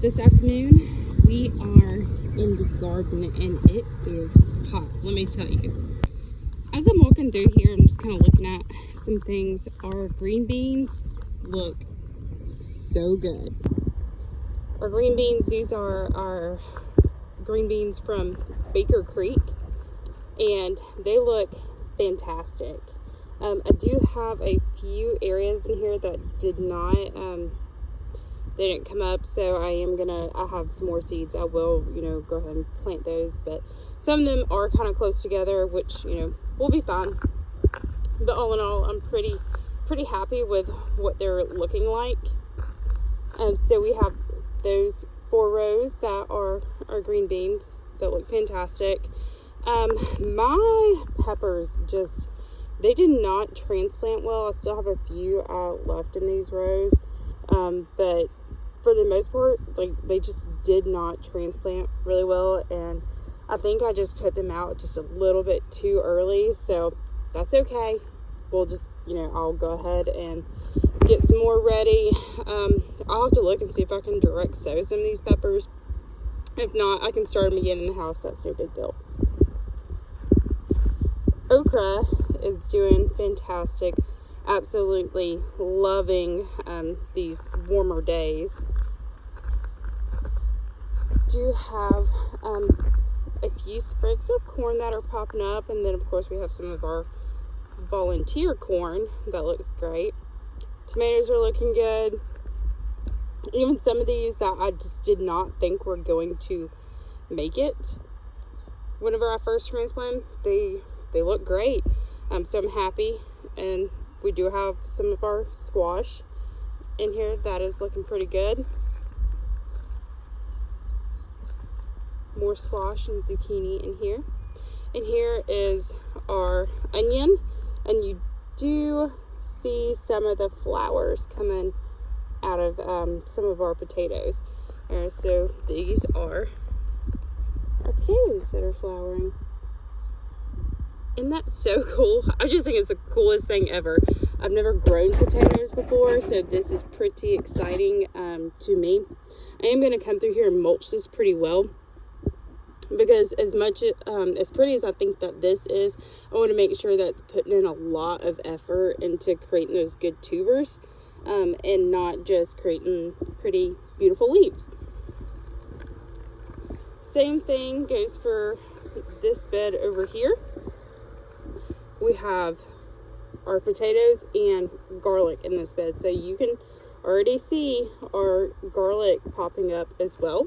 This afternoon we are in the garden and it is hot, let me tell you. As I'm walking through here, I'm just kind of looking at some things. Our green beans look so good. Our green beans, these are our green beans from Baker Creek, and they look fantastic. I do have a few areas in here that did not they didn't come up, so I have some more seeds. I will, go ahead and plant those, but some of them are kind of close together, which, will be fine. But all in all, I'm pretty happy with what they're looking like. So we have those 4 rows that are our green beans that look fantastic. My peppers they did not transplant well. I still have a few left in these rows, but for the most part, they just did not transplant really well, and I think I just put them out just a little bit too early, so that's okay. We'll just, I'll go ahead and get some more ready. I'll have to look and see if I can direct sow some of these peppers. If not, I can start them again in the house. That's no big deal. Okra is doing fantastic. Absolutely loving these warmer days. Do have a few sprigs of corn that are popping up, and then of course we have some of our volunteer corn that looks great. Tomatoes are looking good. Even some of these that I just did not think were going to make it whenever I first transplanted, they look great. So I'm happy. And we do have some of our squash in here that is looking pretty good. More squash and zucchini in here. And here is our onion, and you do see some of the flowers coming out of some of our potatoes. So these are our potatoes that are flowering. Isn't that so cool? I just think it's the coolest thing ever. I've never grown potatoes before, so this is pretty exciting to me. I am going to come through here and mulch this pretty well, because as pretty as I think that this is, I want to make sure that it's putting in a lot of effort into creating those good tubers, and not just creating pretty beautiful leaves. Same thing goes for this bed over here. We have our potatoes and garlic in this bed, so you can already see our garlic popping up as well.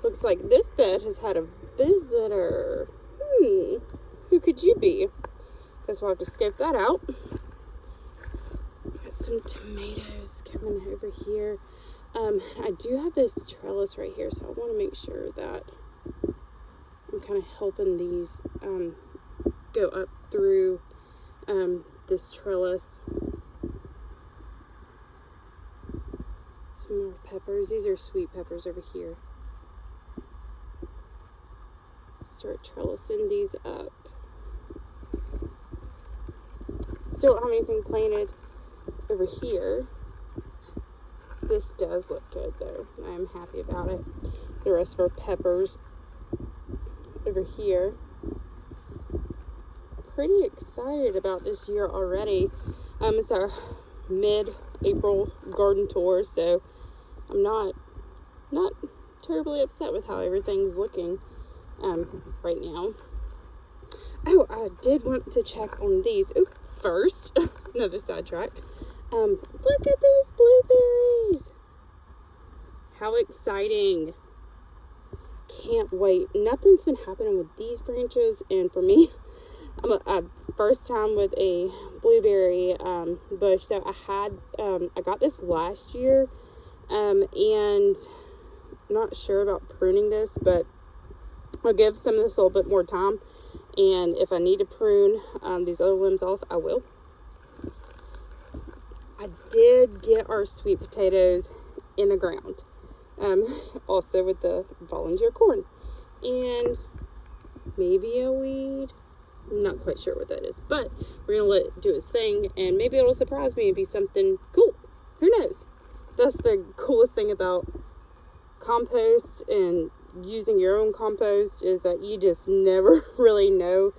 Looks like this bed has had a visitor. Who could you be? Guess we'll have to scope that out. Got some tomatoes coming over here. I do have this trellis right here, so I want to make sure that I'm kind of helping these go up through this trellis. Some more peppers. These are sweet peppers over here. Start trellising these up. Still don't have anything planted over here. This does look good though. I'm happy about it. The rest of our peppers over here. Pretty excited about this year already. It's our mid-April garden tour, so I'm not terribly upset with how everything's looking right now. Oh, I did want to check on these. Oh, first, another sidetrack. Look at these blueberries. How exciting. Can't wait. Nothing's been happening with these branches, and for me, I'm a first time with a blueberry bush. So I got this last year, and I'm not sure about pruning this, but I'll give some of this a little bit more time, and if I need to prune these other limbs off, I will. I did get our sweet potatoes in the ground, also with the volunteer corn, and maybe a weed. I'm not quite sure what that is, but we're gonna let it do its thing, and maybe it'll surprise me and be something cool. Who knows? that's the coolest thing about compost and using your own compost, is that you just never really know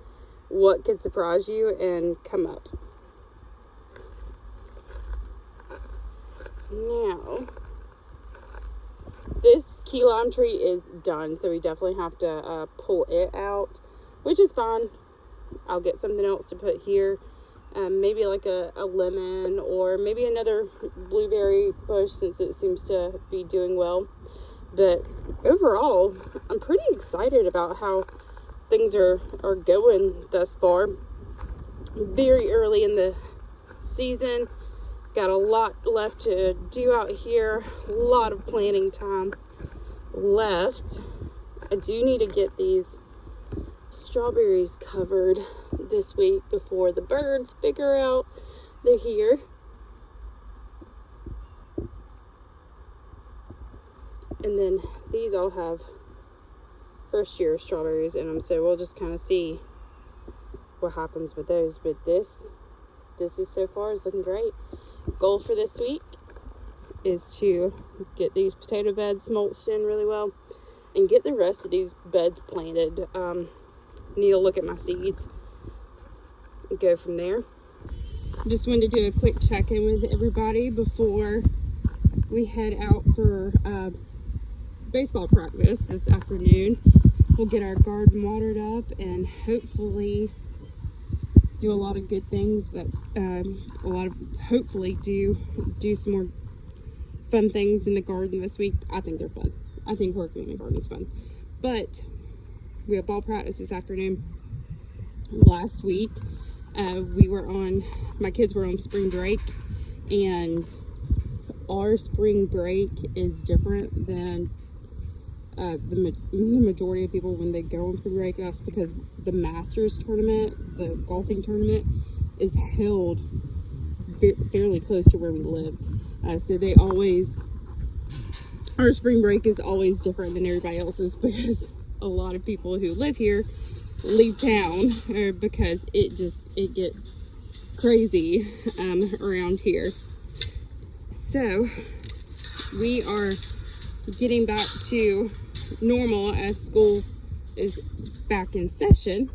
what could surprise you and come up. Now, this key lime tree is done, so we definitely have to pull it out, which is fine. I'll get something else to put here. Maybe like a lemon, or maybe another blueberry bush, since it seems to be doing well. But overall, I'm pretty excited about how things are going thus far. Very early in the season. Got a lot left to do out here. A lot of planting time left. I do need to get these strawberries covered this week before the birds figure out they're here. And then these all have first year strawberries in them, so we'll just kind of see what happens with those. But this is so far is looking great. Goal for this week is to get these potato beds mulched in really well and get the rest of these beds planted. Need to look at my seeds and go from there. Just wanted to do a quick check-in with everybody before we head out for baseball practice this afternoon. We'll get our garden watered up and hopefully do a lot of good things. That's hopefully do some more fun things in the garden this week. I think they're fun. I think working in the garden is fun. But we have ball practice this afternoon. Last week, my kids were on spring break, and our spring break is different than the majority of people when they go on spring break. That's because the Masters tournament, the golfing tournament, is held fairly close to where we live. So our spring break is always different than everybody else's, because a lot of people who live here leave town because it gets crazy around here. So we are getting back to normal as school is back in session,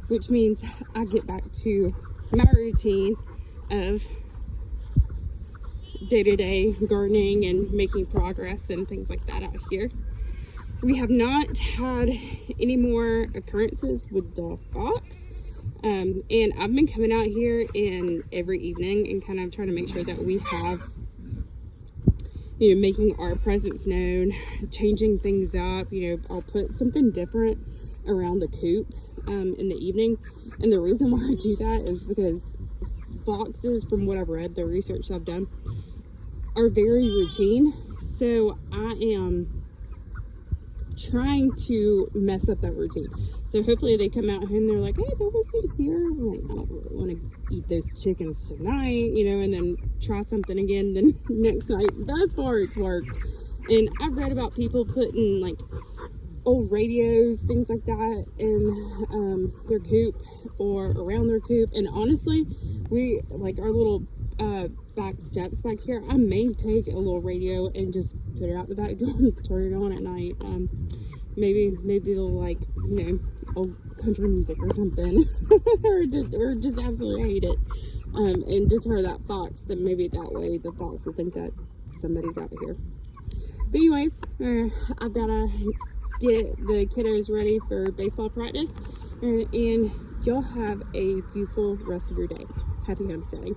which means I get back to my routine of day-to-day gardening and making progress and things like that out here. We have not had any more occurrences with the fox, and I've been coming out here in every evening and kind of trying to make sure that we have, making our presence known, changing things up. I'll put something different around the coop in the evening, and the reason why I do that is because foxes, from what I've read, the research I've done, are very routine. So I am trying to mess up that routine. So hopefully they come out and they're like, hey, that wasn't here. I'm like, I don't really want to eat those chickens tonight, and then try something again the next night. Thus far it's worked. And I've read about people putting like old radios, things like that, in their coop or around their coop. And honestly, we like our little back steps back here, I may take a little radio and just put it out the back door and turn it on at night. Maybe they'll like, old country music or something, or just absolutely hate it, and deter that fox. Then maybe that way the fox will think that somebody's out here. But anyways, I've gotta get the kiddos ready for baseball practice, and y'all have a beautiful rest of your day. Happy homesteading.